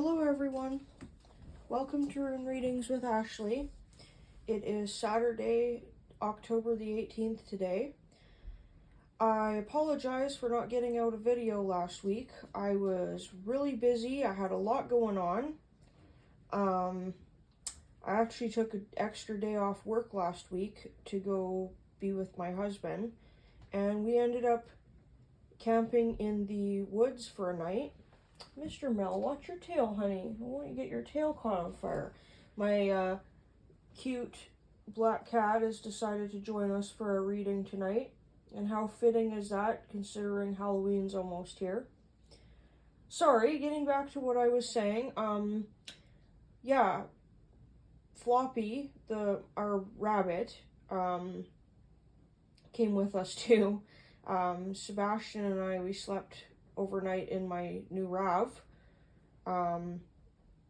Hello everyone, welcome to Rune Readings with Ashley. It is Saturday, October the 18th today. I apologize for not getting out a video last week. I was really busy, I had a lot going on. I actually took an extra day off work last week to go be with my husband, and we ended up camping in the woods for a night. Mr. Mel, watch your tail, honey. I don't want you to get your tail caught on fire. My cute black cat has decided to join us for a reading tonight. And how fitting is that, considering Halloween's almost here? Sorry, getting back to what I was saying. Yeah, Floppy, our rabbit, came with us too. Sebastian and I, we slept overnight in my new RAV.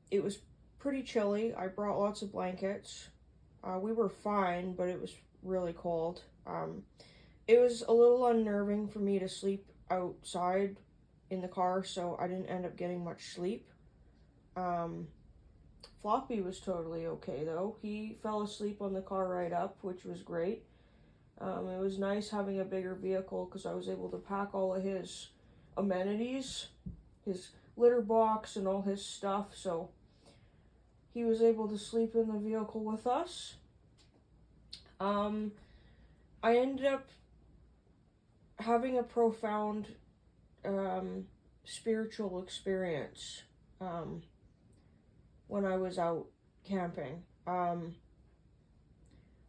It was pretty chilly. I brought lots of blankets. We were fine, but it was really cold. It was a little unnerving for me to sleep outside in the car, so I didn't end up getting much sleep. Floppy was totally okay though. He fell asleep on the car ride up, which was great. It was nice having a bigger vehicle because I was able to pack all of his amenities, his litter box and all his stuff, so he was able to sleep in the vehicle with us. I ended up having a profound spiritual experience when I was out camping.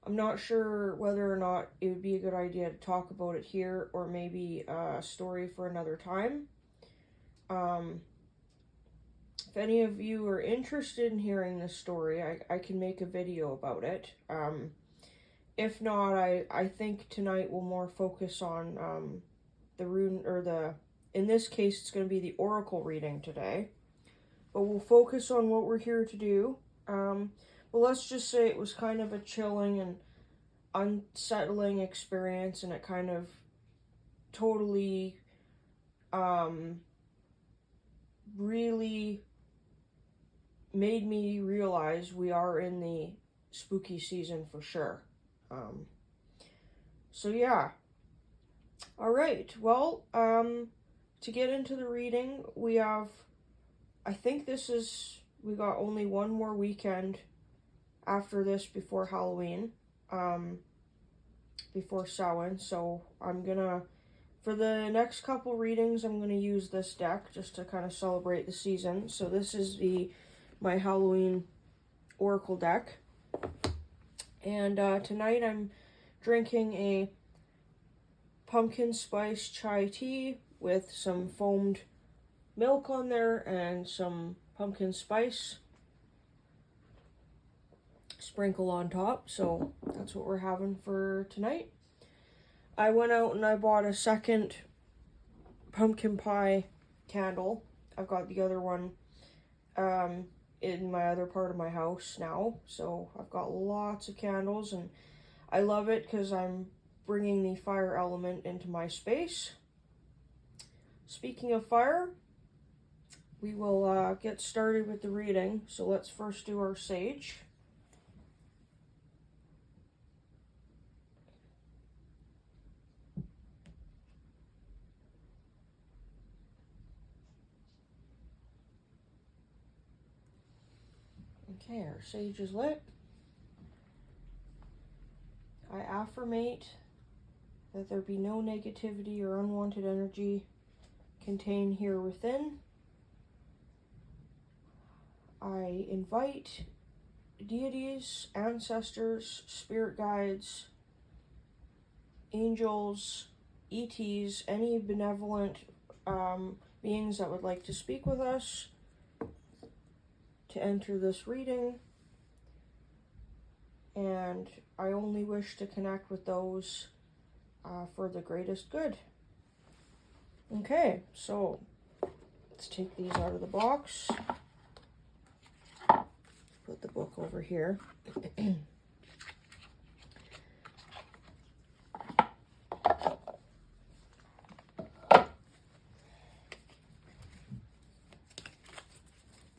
I'm not sure whether or not it would be a good idea to talk about it here, or maybe a story for another time. If any of you are interested in hearing this story, I can make a video about it. If not, I think tonight we'll more focus on the rune, or in this case it's going to be the oracle reading today. But we'll focus on what we're here to do. Well, let's just say it was kind of a chilling and unsettling experience, and it kind of totally really made me realize we are in the spooky season for sure. So yeah. Alright, well, to get into the reading, we have, I think we got only one more weekend after this before Halloween, before Samhain, so I'm gonna, for the next couple readings, I'm gonna use this deck just to kind of celebrate the season. So this is my Halloween oracle deck, and tonight I'm drinking a pumpkin spice chai tea with some foamed milk on there and some pumpkin spice sprinkle on top, so that's what we're having for tonight. I went out and I bought a second pumpkin pie candle. I've got the other one in my other part of my house now, so I've got lots of candles, and I love it because I'm bringing the fire element into my space. Speaking of fire, we will get started with the reading, so let's first do our sage. Okay, our sage is lit. I affirmate that there be no negativity or unwanted energy contained here within. I invite deities, ancestors, spirit guides, angels, ETs, any benevolent beings that would like to speak with us to enter this reading, and I only wish to connect with those for the greatest good. Okay, so let's take these out of the box. Put the book over here.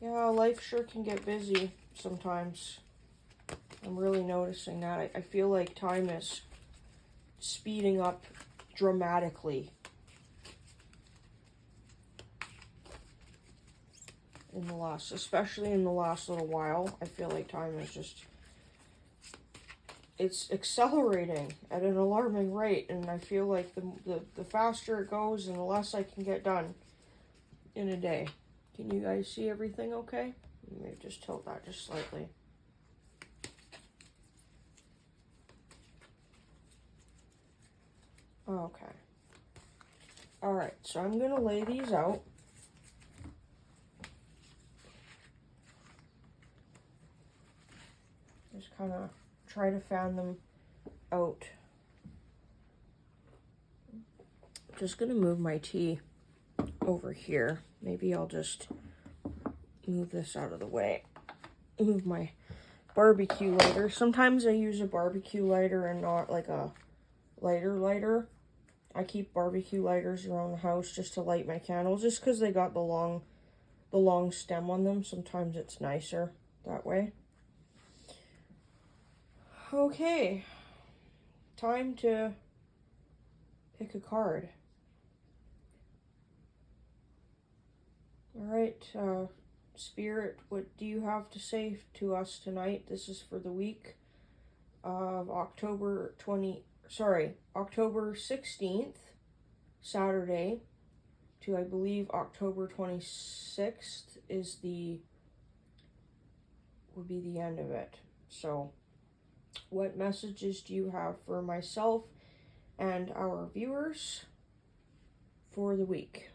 Yeah, life sure can get busy sometimes. I'm really noticing that. I feel like time is speeding up dramatically especially in the last little while. I feel like time is just, it's accelerating at an alarming rate, and I feel like the faster it goes and the less I can get done in a day. Can you guys see everything okay? Maybe just tilt that just slightly. Okay. Alright, so I'm going to lay these out. Just kind of try to fan them out. Just going to move my tea over here. Maybe I'll just move this out of the way. Move my barbecue lighter. Sometimes I use a barbecue lighter and not like a lighter. I keep barbecue lighters around the house just to light my candles, just because they got the long stem on them. Sometimes it's nicer that way. Okay, time to pick a card. All right, Spirit, what do you have to say to us tonight? This is for the week of October 16th, Saturday, to, I believe, October 26th would be the end of it. So, what messages do you have for myself and our viewers for the week?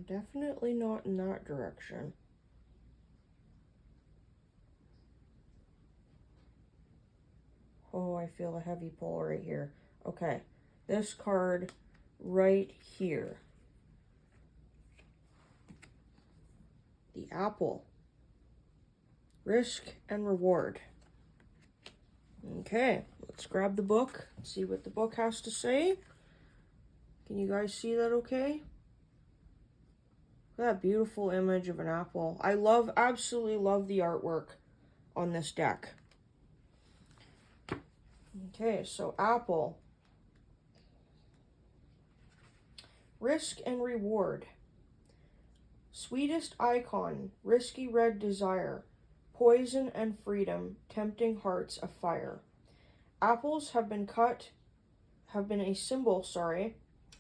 Definitely not in that direction. Oh, I feel a heavy pull right here. Okay, this card right here. The apple. Risk and reward. Okay, let's grab the book, see what the book has to say. Can you guys see that okay? That beautiful image of an apple. I absolutely love the artwork on this deck. Okay, so apple. Risk and reward. Sweetest icon, risky red desire. Poison and freedom, tempting hearts afire. Apples have been a symbol,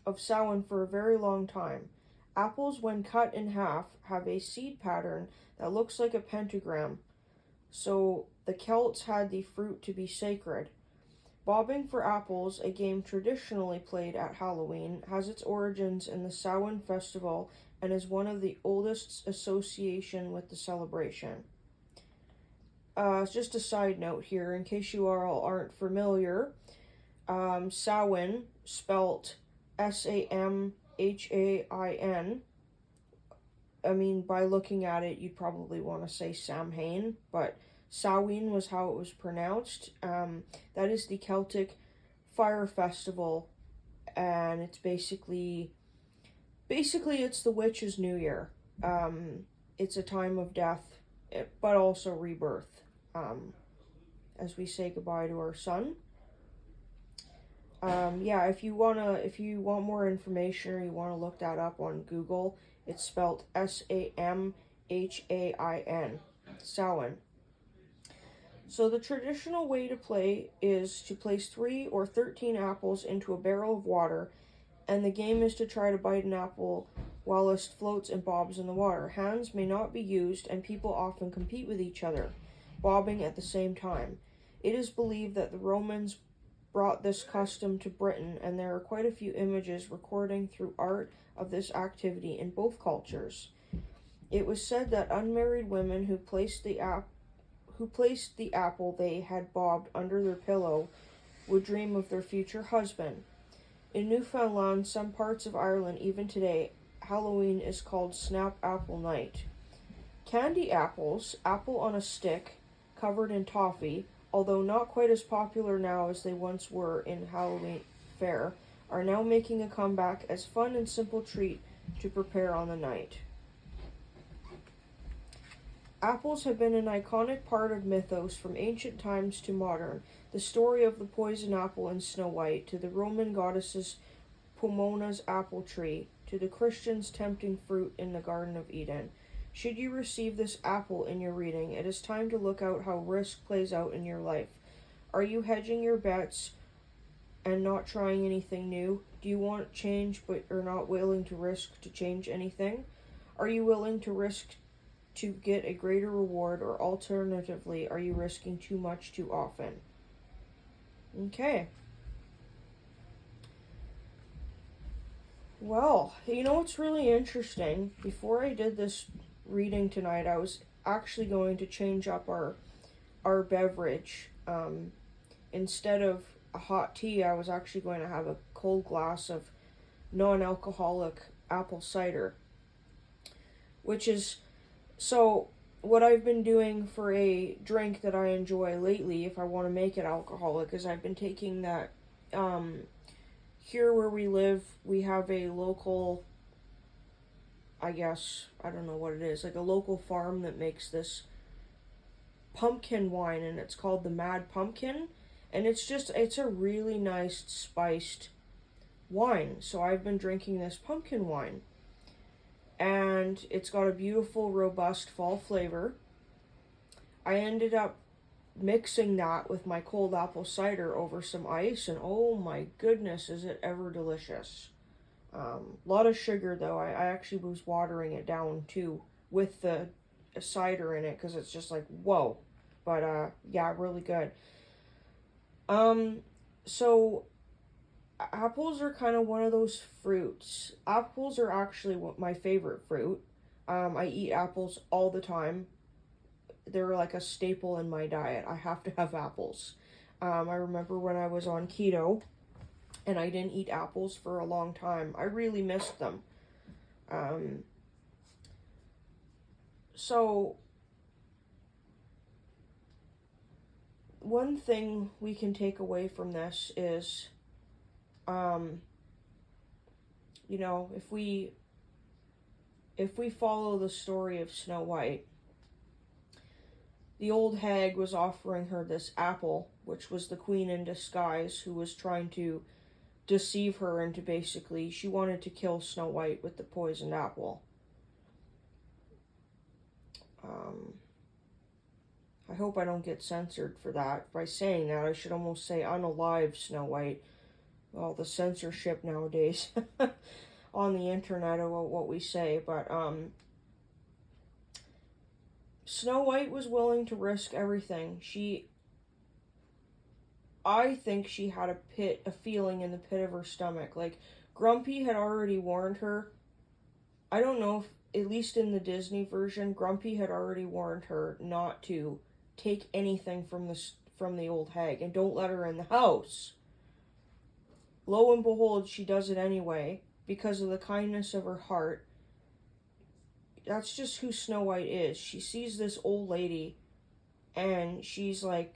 of Samhain for a very long time. Apples, when cut in half, have a seed pattern that looks like a pentagram, so the Celts had the fruit to be sacred. Bobbing for apples, a game traditionally played at Halloween, has its origins in the Samhain festival and is one of the oldest association with the celebration. Just a side note here, in case you all aren't familiar, Samhain, spelt Samhain. I mean, by looking at it, you'd probably want to say Samhain, but Samhain was how it was pronounced. That is the Celtic fire festival, and it's basically it's the witch's new year. It's a time of death, but also rebirth, as we say goodbye to our son. Yeah, if you want more information or you want to look that up on Google, it's spelled Samhain, Samhain. So the traditional way to play is to place 3 or 13 apples into a barrel of water, and the game is to try to bite an apple while it floats and bobs in the water. Hands may not be used, and people often compete with each other, bobbing at the same time. It is believed that the Romans brought this custom to Britain, and there are quite a few images recording through art of this activity in both cultures. It was said that unmarried women who placed the apple they had bobbed under their pillow would dream of their future husband. In Newfoundland, some parts of Ireland even today Halloween is called Snap Apple Night. Candy apples, apple on a stick, covered in toffee, although not quite as popular now as they once were in Halloween fare, are now making a comeback as fun and simple treat to prepare on the night. Apples have been an iconic part of mythos from ancient times to modern. The story of the poison apple in Snow White, to the Roman goddesses Pomona's apple tree, to the Christians' tempting fruit in the Garden of Eden. Should you receive this apple in your reading, it is time to look out how risk plays out in your life. Are you hedging your bets and not trying anything new? Do you want change but are not willing to risk to change anything? Are you willing to risk to get a greater reward, or alternatively, are you risking too much too often? Okay. Well, you know what's really interesting? Before I did this reading tonight, I was actually going to change up our beverage. Instead of a hot tea, I was actually going to have a cold glass of non-alcoholic apple cider, which is, so what I've been doing for a drink that I enjoy lately, if I want to make it alcoholic, is I've been taking that, here where we live, we have a local, I guess, I don't know what it is, like a local farm that makes this pumpkin wine, and it's called the Mad Pumpkin, and it's a really nice spiced wine. So I've been drinking this pumpkin wine, and it's got a beautiful, robust fall flavor. I ended up mixing that with my cold apple cider over some ice, and oh my goodness, is it ever delicious. A lot of sugar, though. I actually was watering it down, too, with the cider in it, because it's just like, whoa. But, yeah, really good. So apples are kind of one of those fruits. Apples are actually my favorite fruit. I eat apples all the time. They're like a staple in my diet. I have to have apples. I remember when I was on keto and I didn't eat apples for a long time. I really missed them. So one thing we can take away from this is, you know, if we follow the story of Snow White, the old hag was offering her this apple, which was the queen in disguise, who was trying to deceive her into basically, she wanted to kill Snow White with the poisoned apple. I hope I don't get censored for that. By saying that, I should almost say unalive Snow White. Well, the censorship nowadays on the internet about what we say, but Snow White was willing to risk everything. I think she had a feeling in the pit of her stomach. Like, Grumpy had already warned her. I don't know if, at least in the Disney version, Grumpy had already warned her not to take anything from the old hag, and don't let her in the house. Lo and behold, she does it anyway, because of the kindness of her heart. That's just who Snow White is. She sees this old lady, and she's like,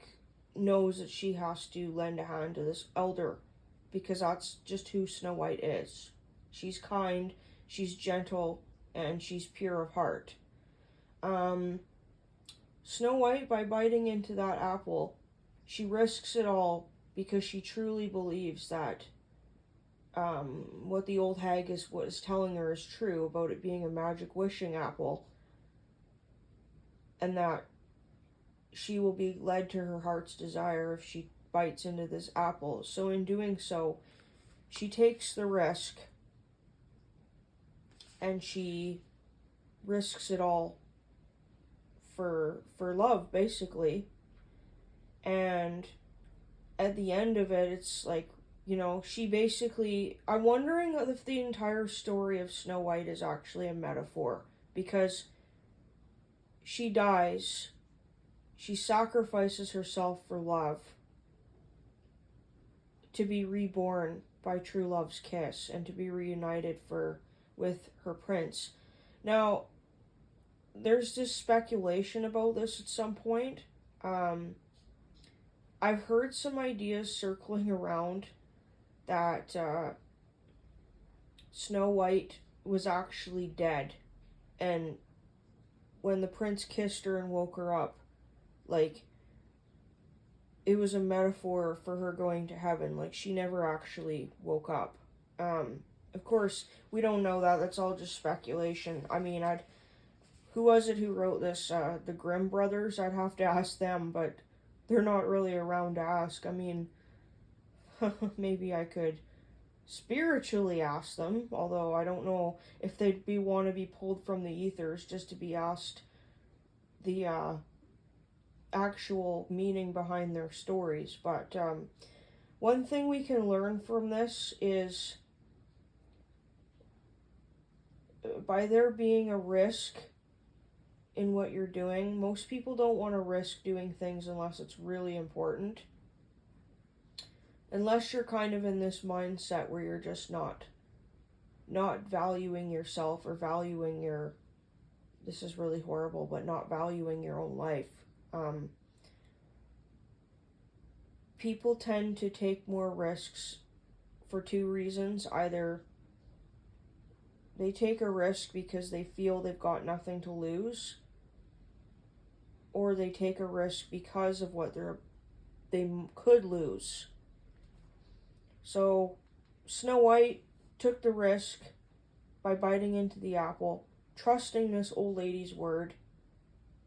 knows that she has to lend a hand to this elder, because that's just who Snow White is. She's kind, she's gentle, and she's pure of heart. Snow White, by biting into that apple, she risks it all because she truly believes that what the old hag was telling her is true about it being a magic wishing apple, and that she will be led to her heart's desire if she bites into this apple. So in doing so, she takes the risk, and she risks it all for love, basically. And at the end of it, it's like, you know, she basically, I'm wondering if the entire story of Snow White is actually a metaphor, because she dies, she sacrifices herself for love, to be reborn by true love's kiss, and to be reunited for with her prince. Now, there's just speculation about this at some point. I've heard some ideas circling around that Snow White was actually dead, and when the prince kissed her and woke her up, like, it was a metaphor for her going to heaven. Like, she never actually woke up. Of course, we don't know that. That's all just speculation. I mean, who was it who wrote this? The Grimm brothers? I'd have to ask them, but they're not really around to ask. I mean, maybe I could spiritually ask them, although I don't know if they'd want to be pulled from the ethers just to be asked the actual meaning behind their stories. But one thing we can learn from this is, by there being a risk in what you're doing, most people don't want to risk doing things unless it's really important. Unless you're kind of in this mindset where you're just not valuing yourself, or valuing your, this is really horrible, but not valuing your own life. People tend to take more risks for two reasons. Either they take a risk because they feel they've got nothing to lose, or they take a risk because of what they could lose. So Snow White took the risk by biting into the apple, trusting this old lady's word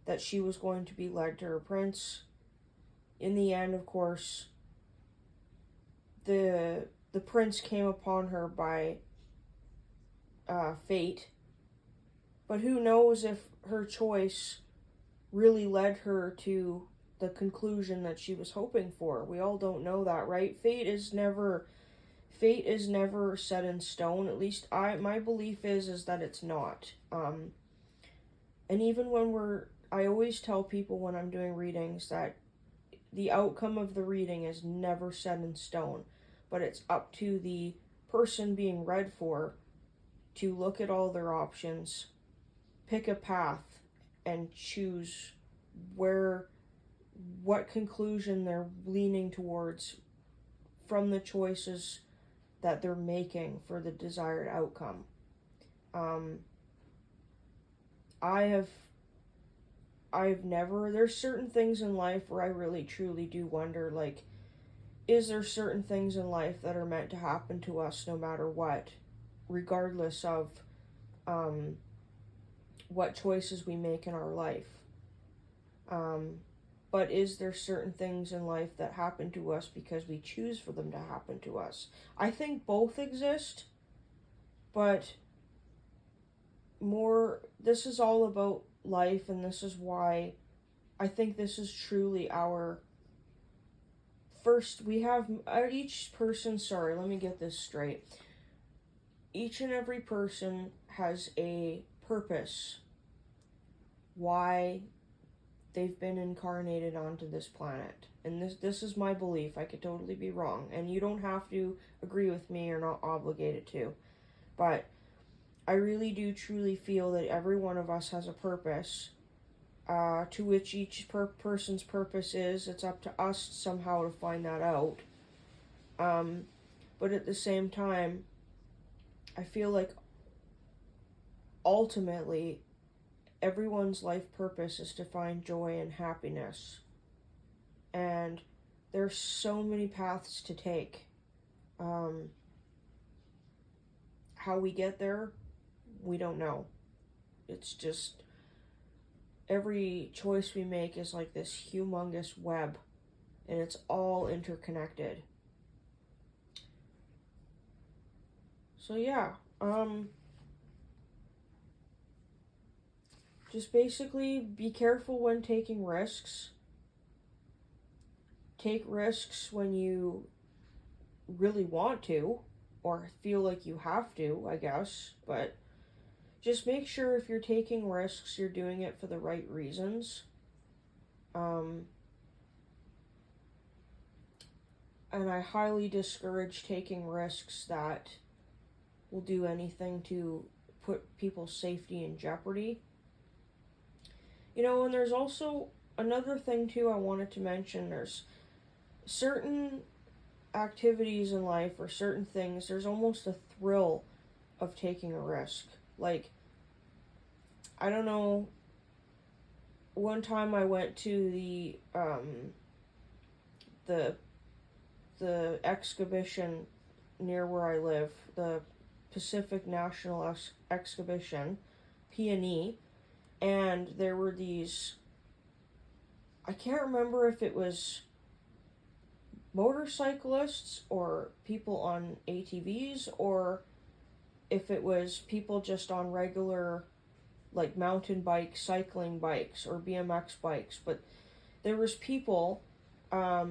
that she was going to be led to her prince. In the end, of course, the prince came upon her by fate. But who knows if her choice really led her to the conclusion that she was hoping for. We all don't know that, right? Fate is never set in stone. At least my belief is that it's not. And even when I always tell people when I'm doing readings that the outcome of the reading is never set in stone, but it's up to the person being read for to look at all their options, pick a path, and choose what conclusion they're leaning towards from the choices that they're making for the desired outcome. There's certain things in life where I really truly do wonder, like, is there certain things in life that are meant to happen to us no matter what, regardless of what choices we make in our life? But is there certain things in life that happen to us because we choose for them to happen to us? I think both exist, but this is all about life, and this is why I think this is truly our first, we have each person, let me get this straight. Each and every person has a purpose why they've been incarnated onto this planet. And this is my belief. I could totally be wrong, and you don't have to agree with me, or not obligated to. But I really do truly feel that every one of us has a purpose, to which each person's purpose is. It's up to us somehow to find that out. But at the same time, I feel like ultimately everyone's life purpose is to find joy and happiness. And there's so many paths to take. How we get there, we don't know. It's just, every choice we make is like this humongous web, and it's all interconnected. So yeah, just basically be careful when taking risks. Take risks when you really want to, or feel like you have to, I guess. But just make sure if you're taking risks, you're doing it for the right reasons. And I highly discourage taking risks that will do anything to put people's safety in jeopardy. You know, and there's also another thing too I wanted to mention. There's certain activities in life or certain things, there's almost a thrill of taking a risk. Like, I don't know, one time I went to the exhibition near where I live, the Pacific National Exhibition, P&E, and there were these, I can't remember if it was motorcyclists or people on ATVs or if it was people just on regular like mountain bikes, cycling bikes, or BMX bikes, but there was people, I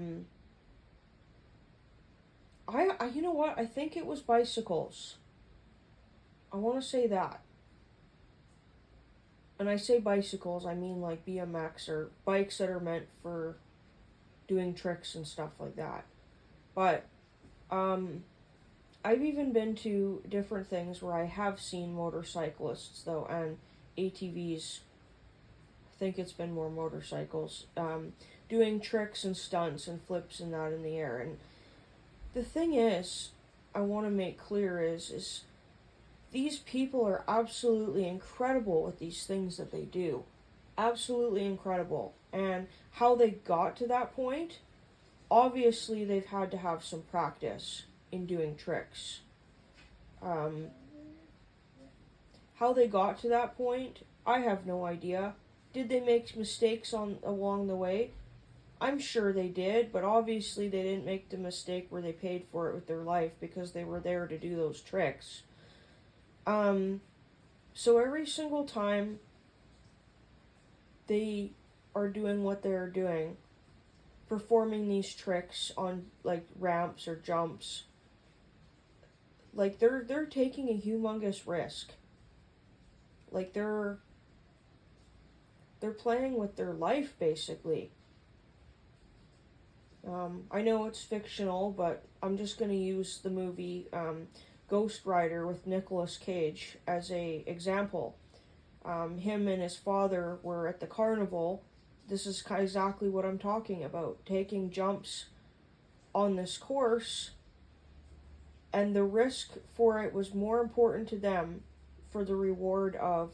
you know what, I think it was bicycles. I want to say that. And I say bicycles, I mean like BMX or bikes that are meant for doing tricks and stuff like that. But I've even been to different things where I have seen motorcyclists though, and ATVs. I think it's been more motorcycles, doing tricks and stunts and flips and that in the air. And the thing is, I want to make clear is these people are absolutely incredible with these things that they do. Absolutely incredible. And how they got to that point, obviously they've had to have some practice in doing tricks. How they got to that point, I have no idea. Did they make mistakes along the way? I'm sure they did, but obviously they didn't make the mistake where they paid for it with their life because they were there to do those tricks. So every single time they are doing what they're doing, performing these tricks on like ramps or jumps, like they're taking a humongous risk. Like they're playing with their life basically. I know it's fictional, but I'm just going to use the movie Ghost Rider with Nicolas Cage as a example. Him and his father were at the carnival. This is exactly what I'm talking about. Taking jumps on this course, and the risk for it was more important to them for the reward of,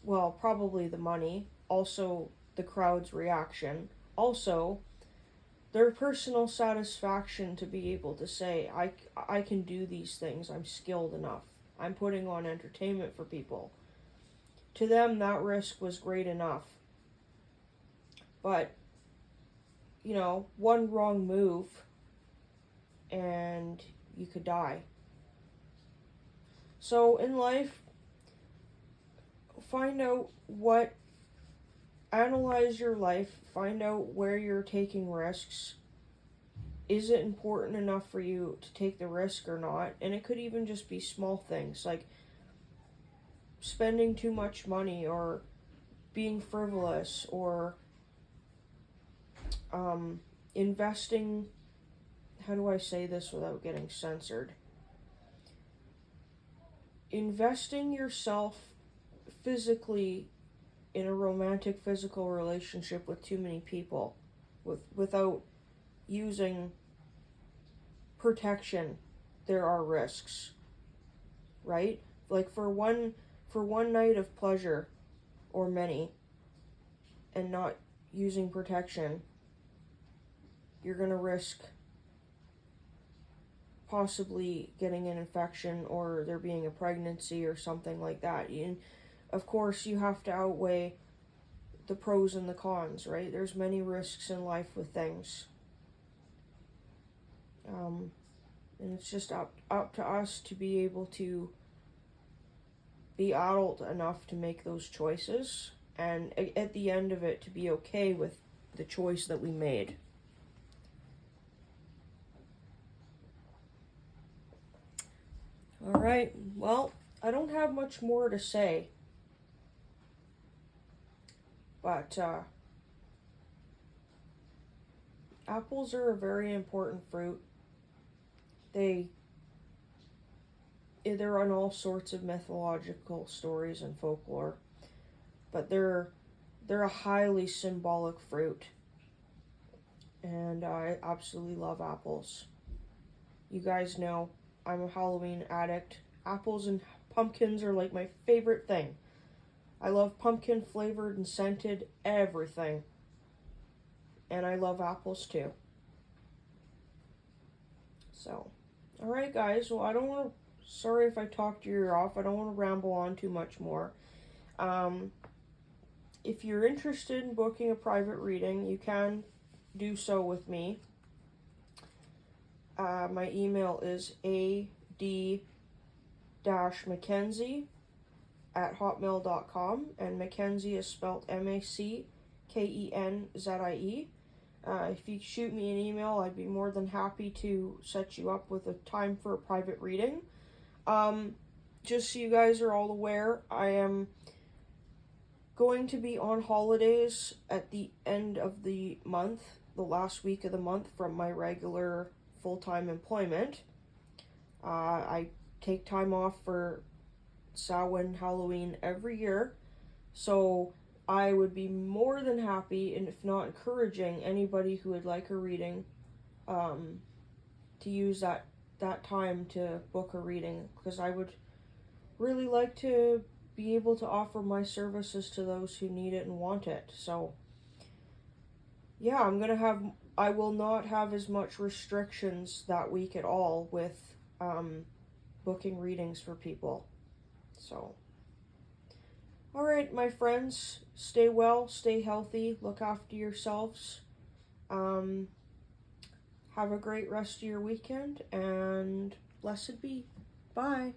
well, probably the money, also the crowd's reaction, also their personal satisfaction to be able to say, I can do these things, I'm skilled enough, I'm putting on entertainment for people. To them, that risk was great enough. But, you know, one wrong move and you could die. So in life, analyze your life, find out where you're taking risks. Is it important enough for you to take the risk or not? And it could even just be small things like spending too much money or being frivolous or investing, how do I say this without getting censored? Investing yourself physically in a romantic physical relationship with too many people without using protection. There are risks, right? Like for one night of pleasure or many and not using protection, you're going to risk possibly getting an infection or there being a pregnancy or something like that. And of course, you have to outweigh the pros and the cons, right? There's many risks in life with things. And it's just up to us to be able to be adult enough to make those choices, and at the end of it, to be okay with the choice that we made. All right, well, I don't have much more to say, but apples are a very important fruit. they're on all sorts of mythological stories and folklore, but they're a highly symbolic fruit, and I absolutely love apples. You guys know I'm a Halloween addict. Apples and pumpkins are like my favorite thing. I love pumpkin flavored and scented everything, and I love apples too. So, all right, guys. Well, I don't want to. Sorry if I talked your ear off. I don't want to ramble on too much more. If you're interested in booking a private reading, you can do so with me. My email is ad-mackenzie@hotmail.com, and Mackenzie is spelled Mackenzie. If you shoot me an email, I'd be more than happy to set you up with a time for a private reading. Just so you guys are all aware, I am going to be on holidays at the end of the month, the last week of the month, from my regular full-time employment. I take time off for Samhain, Halloween every year, so I would be more than happy, and if not encouraging, anybody who would like a reading to use that time to book a reading, because I would really like to be able to offer my services to those who need it and want it. So yeah, I will not have as much restrictions that week at all with booking readings for people. So all right, my friends, stay well, stay healthy, look after yourselves. Have a great rest of your weekend, and blessed be. Bye.